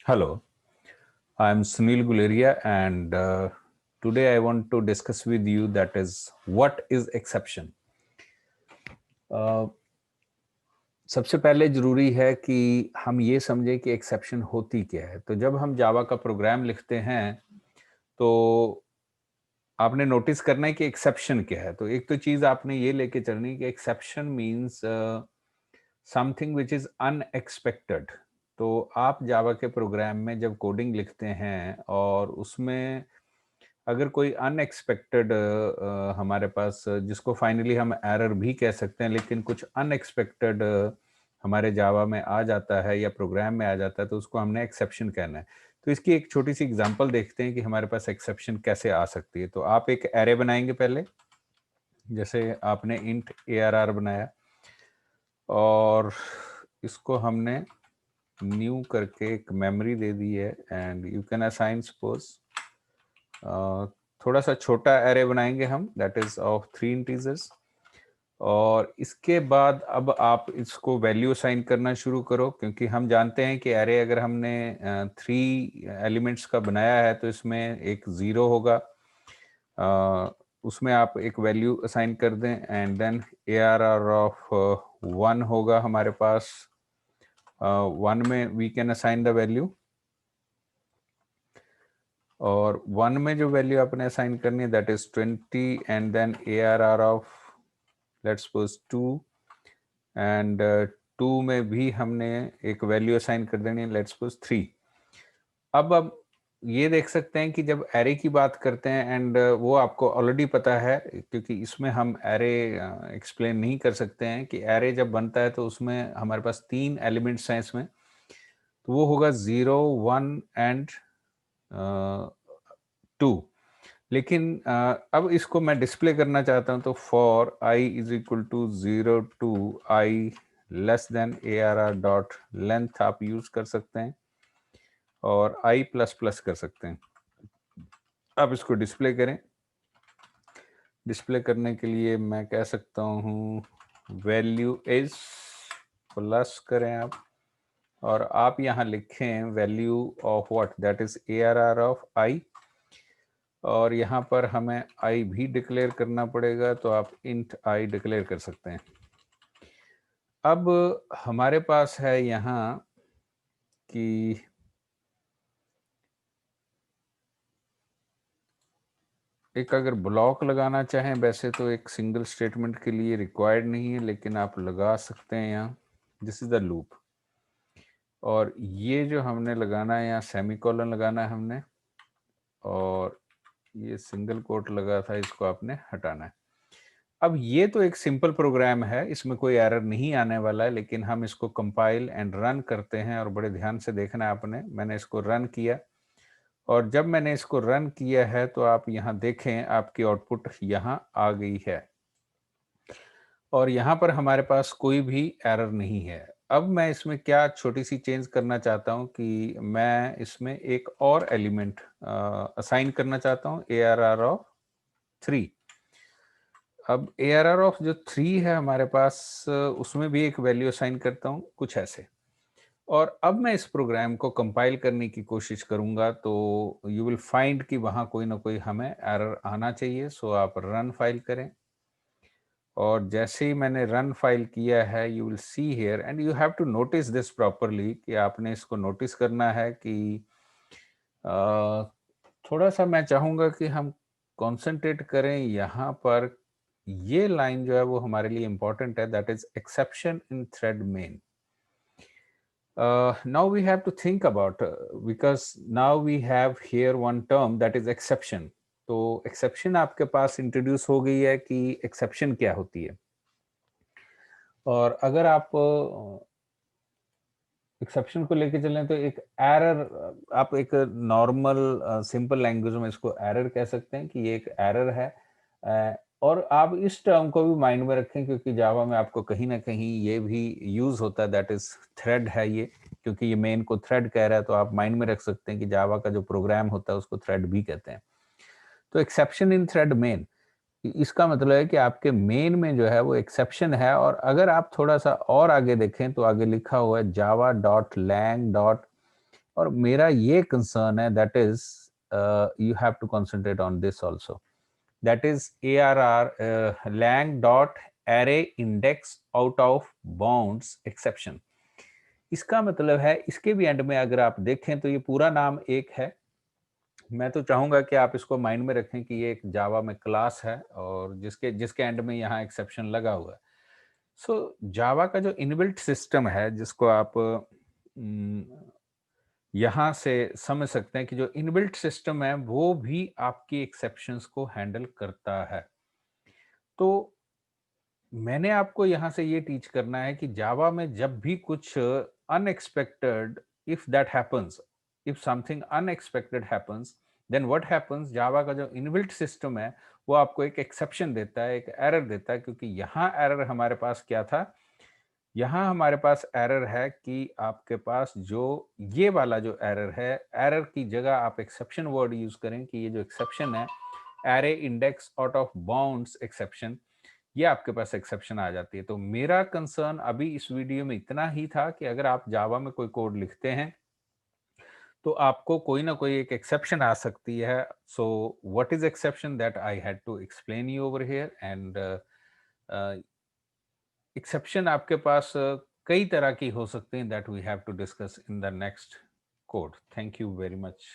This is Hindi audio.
Hello, I'm Sunil Guleria, and today I want to discuss with you that is what is exception. सबसे पहले ज़रूरी है कि हम ये समझें कि एक्सेप्शन होती क्या है। तो जब हम जावा का प्रोग्राम लिखते हैं, तो आपने नोटिस करना है कि एक्सेप्शन क्या है। तो एक तो चीज़ आपने ये लेके चलनी है कि exception means something which is unexpected. तो आप जावा के प्रोग्राम में जब कोडिंग लिखते हैं और उसमें अगर कोई अनएक्सपेक्टेड हमारे पास जिसको फाइनली हम एरर भी कह सकते हैं, लेकिन कुछ अनएक्सपेक्टेड हमारे जावा में आ जाता है या प्रोग्राम में आ जाता है, तो उसको हमने एक्सेप्शन कहना है। तो इसकी एक छोटी सी एग्जांपल देखते हैं कि हमारे पास एक्सेप्शन कैसे आ सकती है। तो आप एक एरे बनाएंगे पहले, जैसे आपने इंट ARR बनाया और इसको हमने न्यू करके एक मेमोरी दे दी है and you can assign suppose थोड़ा सा छोटा एरे बनाएंगे हम, दैट इज ऑफ 3 इंटीजर्स। और इसके बाद अब आप इसको वैल्यू असाइन करना शुरू करो, क्योंकि हम जानते हैं कि एरे अगर हमने 3 एलिमेंट्स का बनाया है तो इसमें एक 0 होगा, उसमें आप एक वैल्यू असाइन कर दें एंड देन ARR ऑफ 1 होगा हमारे पास। 1 में we can assign the value, और 1 में जो वैल्यू आपने असाइन करनी है that is 20 and then ARR of let's suppose 2 and 2 में भी हमने एक वैल्यू असाइन कर देनी है, लेट्स सपोज 3। अब ये देख सकते हैं कि जब एरे की बात करते हैं एंड वो आपको ऑलरेडी पता है, क्योंकि इसमें हम एरे एक्सप्लेन नहीं कर सकते हैं कि एरे जब बनता है तो उसमें हमारे पास 3 एलिमेंट्स हैं इसमें, तो वो होगा 0 1 एंड 2। लेकिन अब इसको मैं डिस्प्ले करना चाहता हूं, तो for i is equal to 0 to i less than ARR dot length आप यूज कर सकते हैं और आई प्लस प्लस कर सकते हैं। अब इसको डिस्प्ले करें। डिस्प्ले करने के लिए मैं कह सकता हूं वैल्यू इज प्लस करें आप, और आप यहां लिखें value of what, that is ARR of I, और यहाँ पर हमें आई भी डिक्लेयर करना पड़ेगा, तो आप इंट आई डिक्लेयर कर सकते हैं। अब हमारे पास है यहाँ कि एक अगर ब्लॉक लगाना चाहें, वैसे तो एक सिंगल स्टेटमेंट के लिए रिक्वायर्ड नहीं है, लेकिन आप लगा सकते हैं यहाँ। दिस इज द लूप, और ये जो हमने लगाना है यहाँ सेमीकोलन लगाना है हमने, और ये सिंगल कोट लगा था, इसको आपने हटाना है। अब ये तो एक सिंपल प्रोग्राम है, इसमें कोई एरर नहीं आने वाला है, लेकिन हम इसको कंपाइल एंड रन करते हैं, और बड़े ध्यान से देखना है आपने। मैंने इसको रन किया, और जब मैंने इसको रन किया है तो आप यहाँ देखें आपकी आउटपुट यहाँ आ गई है, और यहाँ पर हमारे पास कोई भी एरर नहीं है। अब मैं इसमें क्या छोटी सी चेंज करना चाहता हूँ कि मैं इसमें एक और एलिमेंट असाइन करना चाहता हूँ, ARR ऑफ 3। अब ARR ऑफ जो 3 है हमारे पास, उसमें भी एक वैल्यू असाइन करता हूँ कुछ ऐसे। और अब मैं इस प्रोग्राम को कंपाइल करने की कोशिश करूंगा, तो यू विल फाइंड कि वहां कोई ना कोई हमें एरर आना चाहिए। सो आप रन फाइल करें, और जैसे ही मैंने रन फाइल किया है, you will see here and you have to notice this properly, कि आपने इसको नोटिस करना है कि थोड़ा सा मैं चाहूंगा कि हम कंसंट्रेट करें यहाँ पर। ये लाइन जो है वो हमारे लिए इंपॉर्टेंट है, that is exception in thread main. Now we have to think about, because now we have here one term that is exception. तो exception आपके पास इंट्रोड्यूस हो गई है कि exception क्या होती है। और अगर आप एक्सेप्शन को लेके चलें तो एक एरर, आप एक नॉर्मल सिंपल लैंग्वेज में इसको एरर कह सकते हैं कि ये एक एरर है। और आप इस टर्म को भी माइंड में रखें, क्योंकि जावा में आपको कहीं ना कहीं ये भी यूज होता है, दैट इज थ्रेड है ये, क्योंकि ये मेन को थ्रेड कह रहा है, तो आप माइंड में रख सकते हैं कि जावा का जो प्रोग्राम होता है उसको थ्रेड भी कहते हैं। तो एक्सेप्शन इन थ्रेड मेन, इसका मतलब है कि आपके मेन में जो है वो एक्सेप्शन है। और अगर आप थोड़ा सा और आगे देखें तो आगे लिखा हुआ है जावा डॉट लैंग डॉट और मेरा ये कंसर्न है, that is you have to concentrate on this also, that is ARR lang dot array index out of bounds exception। इसका मतलब है, इसके भी एंड में अगर आप देखें तो ये पूरा नाम एक है। मैं तो चाहूंगा कि आप इसको माइंड में रखें कि ये एक जावा में क्लास है और जिसके जिसके एंड में यहाँ एक्सेप्शन लगा हुआ है। सो जावा का जो इनबिल्ट सिस्टम है, जिसको आप यहाँ से समझ सकते हैं कि जो इनबिल्ट सिस्टम है वो भी आपकी एक्सेप्शंस को हैंडल करता है। तो मैंने आपको यहाँ से ये टीच करना है कि जावा में जब भी कुछ unexpected, if that happens, if something unexpected happens, then what happens, Java का जो इनबिल्ट सिस्टम है वो आपको एक एक्सेप्शन देता है, एक एरर देता है। क्योंकि यहाँ एरर हमारे पास क्या था, यहाँ हमारे पास एरर है कि आपके पास जो ये वाला जो एरर है, एरर की जगह आप एक्सेप्शन वर्ड यूज करें कि ये जो एक्सेप्शन है, array index out of bounds exception, ये आपके पास एक्सेप्शन आ जाती है। तो मेरा कंसर्न अभी इस वीडियो में इतना ही था कि अगर आप जावा में कोई कोड लिखते हैं तो आपको कोई ना कोई एक एक्सेप्शन आ सकती है। So what is exception, that I had to explain you over here. And exception आपके पास कई तरह की हो सकते हैं, that we have to discuss in the next code. Thank you very much.